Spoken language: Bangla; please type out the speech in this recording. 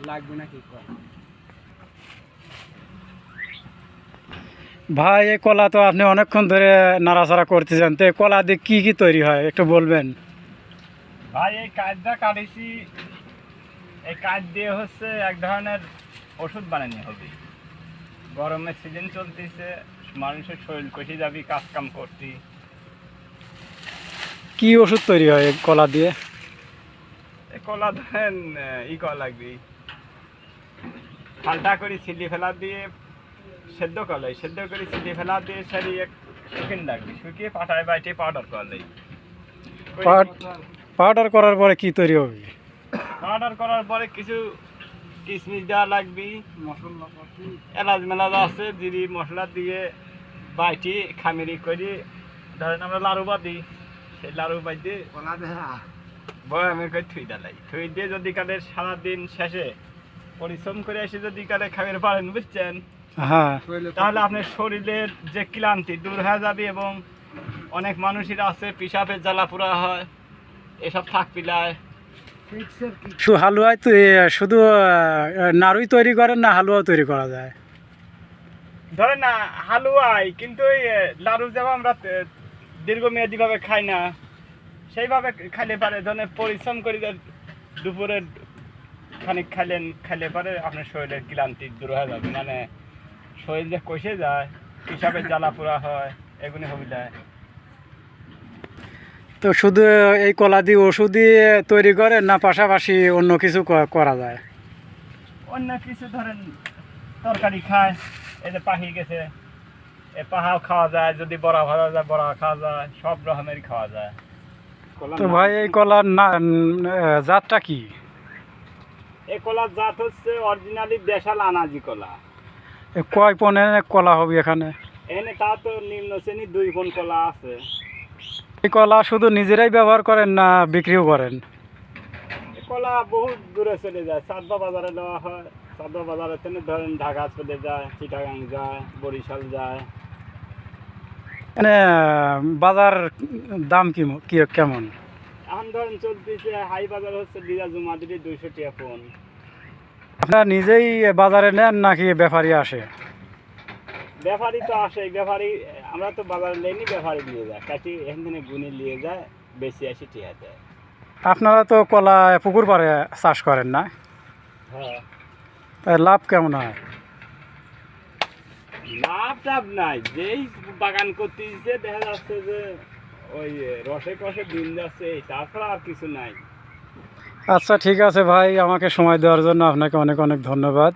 লাগবে নাকি কল? ভাই এই কলা তো আপনি অনেকক্ষণ ধরে নাড়াচাড়া করতেছেন, তো এই কলা দিয়ে কি কি তৈরি হয় একটু বলবেন? ভাই এই কাঠটা কাটেছি, এই কাঠ দিয়ে হচ্ছে এক ধরনের ওষুধ বানানো হবে। গরমের সিজন চলতেছে, মানুষের শরীর কষে যাবি কাজ কাম করতে। কি ওষুধ তৈরি হয় এই কলা দিয়ে? এই কলা ধরেন করা লাগবে, ফালটা করে ছিলি ফেলা দিয়ে সেদ্ধ করলে, সেদ্ধ করে ছিলি ফেলা দিয়ে সারি এক শুকিয়ে লাগবে, শুকিয়ে পাটায় বাইটে পাউডার করলে। পাউডার করার পরে কি তৈরি হবে? পাউডার করার পরে কিছু কিশমিশ দেওয়া লাগবে, মশলাপাতি এলাচ মেলাচ আছে, জিরি মশলা দিয়ে বাইটি খামিরি করে ধরেন আমরা লাড়ু বাঁধি, সেই লাড়ু বাঁধে কলা দেয়া বয়ামের করে থুই ডালাই, থুই দিয়ে যদি কাদের সারাদিন শেষে পরিশ্রম করে এসে যদি কাদের খাবার পারেন, বুঝছেন, হ্যাঁ, তাহলে আপনার শরীরের যে ক্লান্তি দূর হয়ে যাবে। এবং অনেক মানুষের আছে পিসাবের জ্বালা পোড়া হয়, এসব থাক পিলায়। ফিক্সের কি শুধু হালুয়ায় তো শুধু নাড়ুই তৈরি করেন না হালুয়াও তৈরি করা যায়? ধরেন না হালুয়াই, কিন্তু ওই লাড়ু যেমন আমরা দীর্ঘমেয়াদীভাবে খাই না, সেইভাবে খাইলে পারে। ধরেন পরিশ্রম করে দুপুরে খানিক খাইলে পারে আপনার শরীরের ক্লান্তি দূর হয়ে যাবে। মানে শরীর যে কষে যায়, পিসাবের জ্বালা পোড়া হয়, এগুলি হবিলায়। তো শুধু এই কলা দিয়ে ওষুধই তৈরি করেন না পাশাপাশি অন্য কিছু করা যায়? অন্য কিছু ধরেন তরকারি খায়, এই যে পাহি গেছে, এ পাহাও খাওয়া যায়, যদি বড়া ভাজা যায় বড়া খাওয়া যায়, সব রকমেরই খাওয়া যায়। তো ভাই এই কলার জাতটা কি? এই কলার জাত হচ্ছে অরিজিনালি দেশাল আনাজি কলা। কয় পনের কলা হবে এখানে? এখানে তা তো নিম্ন শ্রেণীর 2 পণ কলা আছে। এই কলা শুধু নিজেরাই ব্যবহার করেন না বিক্রিও করেন? এই কলা বহুত দূরে চলে যায়, সাদবা বাজারে দেওয়া হয়। সাদবা বাজারে থেকে ধরেন ঢাকা চলে যায়, চিটাগাং যায়, বরিশাল যায়। মানে বাজার দাম কেমন? এখন ধরেন চলতেছে হাই বাজার হচ্ছে বিরা জমা দিলে 200 টাকা পণ। আপনারা নিজেই বাজারে নেন নাকি ব্যাপারী আসে? ব্যাপারী তো আসে, ব্যাপারী আমরা তো বাজারে নেইনি, ব্যাপারী নিয়ে যায়, কাটি এখান থেকে গুনে নিয়ে যায়, বেশি আসি টিয়া দেয়। আপনারা তো কলা পুকুর পাড়ে চাষ করেন না? হ্যাঁ, তাই লাভ কেমন হয়? লাভ টাভ নাই, যেই বাগান করতে দিচ্ছে দেখা যাচ্ছে যে ওই রসে কষে দিন যাচ্ছে, তাছাড়া আর কিছু নাই। আচ্ছা ঠিক আছে ভাই, আমাকে সময় দেওয়ার জন্য আপনাকে অনেক অনেক ধন্যবাদ।